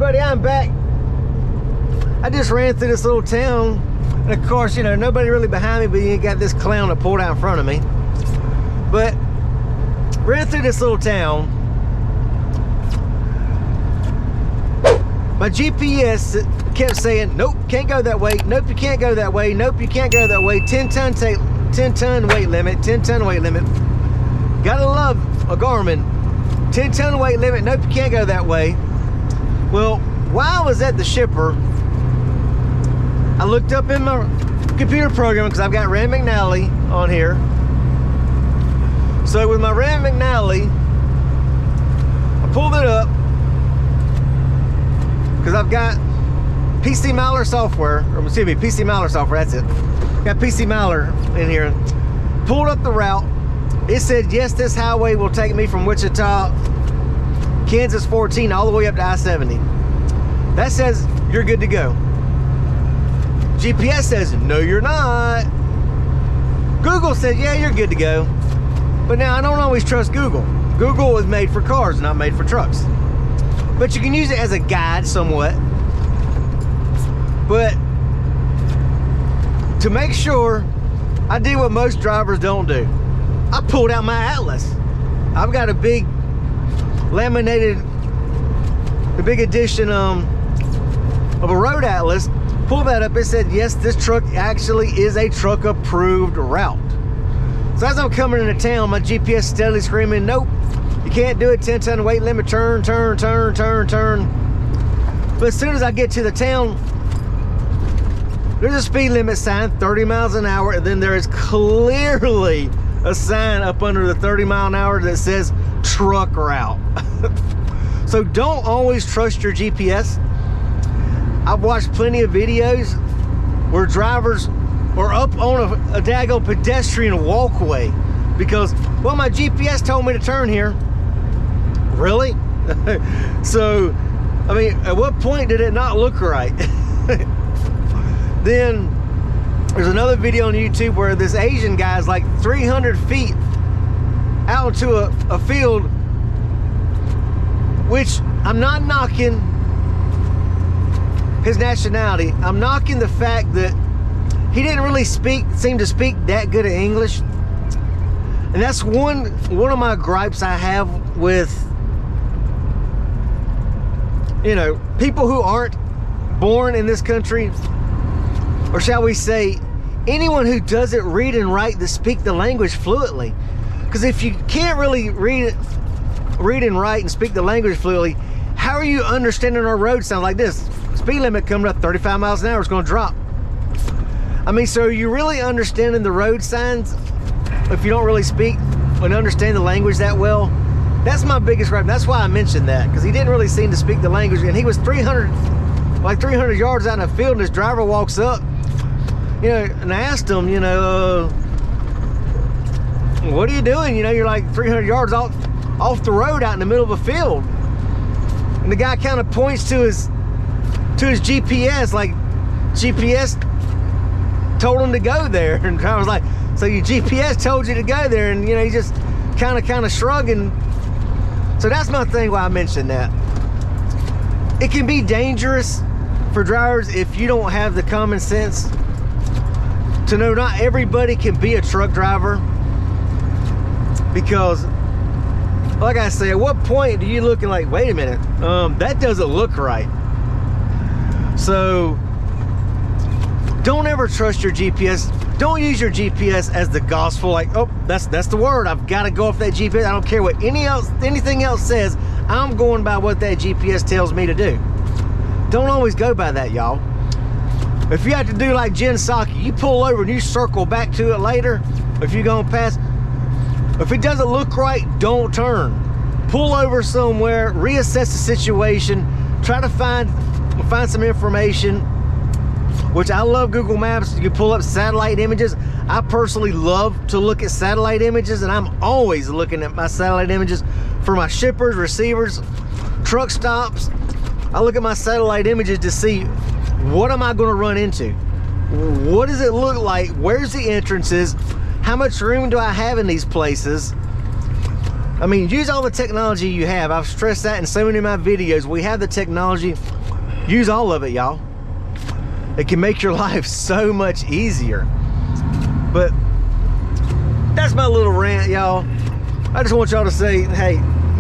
everybody, I'm back. I just ran through this little town, and of course, you know, nobody really behind me, but you got this clown that pulled out in front of me. But ran through this little town. My GPS kept saying, nope, can't go that way. Nope, you can't go that way. Nope, you can't go that way. 10 ton weight limit, 10 ton weight limit. Gotta love a Garmin. 10 ton weight limit, nope, you can't go that way. Well, while I was at the shipper, I looked up in my computer program, because I've got Rand McNally on here. So with my Rand McNally, I pulled it up, because I've got PC Mailer software, or excuse me, PC Mailer software, that's it. Got PC Mailer in here. Pulled up the route. It said, yes, this highway will take me from Wichita, Kansas 14, all the way up to I-70. That says you're good to go. GPS says, no, you're not. Google says, yeah, you're good to go. But now I don't always trust Google. Google is made for cars, not made for trucks. But you can use it as a guide somewhat. But to make sure, I did what most drivers don't do. I pulled out my Atlas. I've got a big laminated, the big edition of a road Atlas. Pulled that up, it said, yes, this truck actually is a truck approved route. So as I'm coming into town, my GPS steadily screaming, nope, you can't do it, 10 ton weight limit, turn, turn, turn, turn, turn. But as soon as I get to the town, there's a speed limit sign, 30 miles an hour, and then there is clearly a sign up under the 30 mile an hour that says truck route. So don't always trust your GPS. I've watched plenty of videos where drivers are up on a daggone pedestrian walkway because, well, my GPS told me to turn here. Really? So, I mean, at what point did it not look right? Then there's another video on YouTube where this Asian guy is like 300 feet out into a field, which I'm not knocking his nationality. I'm knocking the fact that he didn't really seem to speak that good of English. And that's one of my gripes I have with, you know, people who aren't born in this country, or shall we say, anyone who doesn't read and write to speak the language fluently. Because if you can't really read and write and speak the language fluently, how are you understanding our road signs like this? Speed limit coming up 35 miles an hour is going to drop. I mean, so are you really understanding the road signs if you don't really speak and understand the language that well? That's my biggest gripe. That's why I mentioned that, because he didn't really seem to speak the language, and he was 300 yards out in the field, and his driver walks up, you know, and I asked him, you know, what are you doing? You know, you're like 300 yards off the road out in the middle of a field. And the guy kind of points to his GPS, like GPS told him to go there. And I was like, so your GPS told you to go there? And you know, he just kind of shrugging. So that's my thing why I mentioned that. It can be dangerous for drivers if you don't have the common sense to know not everybody can be a truck driver. Because, like I say, at what point do you look and like, wait a minute, that doesn't look right. So don't ever trust your GPS. Don't use your GPS as the gospel, like, oh, that's the word, I've got to go off that GPS. I don't care what anything else says, I'm going by what that GPS tells me to do. Don't always go by that, y'all. If you have to do like Jen Psaki, you pull over and you circle back to it later. If you're going past, if it doesn't look right, don't turn. Pull over somewhere, reassess the situation, try to find some information, which I love Google Maps. You can pull up satellite images. I personally love to look at satellite images, and I'm always looking at my satellite images for my shippers, receivers, truck stops. I look at my satellite images to see, what am I going to run into? What does it look like? Where's the entrances? How much room do I have in these places? I mean, use all the technology you have. I've stressed that in so many of my videos. We have the technology. Use all of it, y'all. It can make your life so much easier. But that's my little rant, y'all. I just want y'all to say, hey,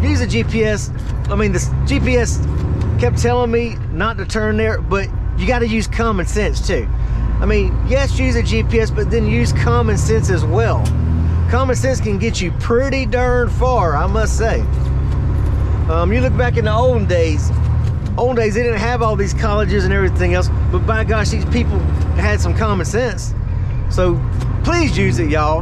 use a GPS. I mean, this GPS kept telling me not to turn there, but you got to use common sense too. I mean, yes, use a GPS, but then use common sense as well. Common sense can get you pretty darn far, I must say. You look back in the olden days, they didn't have all these colleges and everything else, but by gosh, these people had some common sense. So please use it, y'all.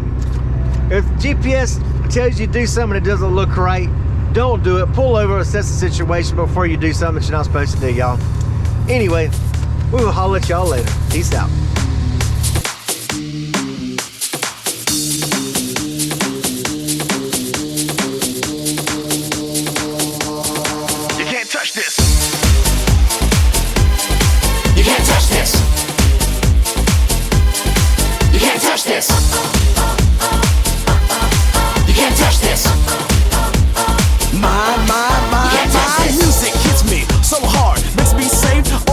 If GPS tells you to do something that doesn't look right, don't do it. Pull over, assess the situation before you do something that you're not supposed to do, y'all. Anyway, we will holler at y'all later. Peace out. You can't touch this. You can't touch this. You can't touch this. You can't touch this.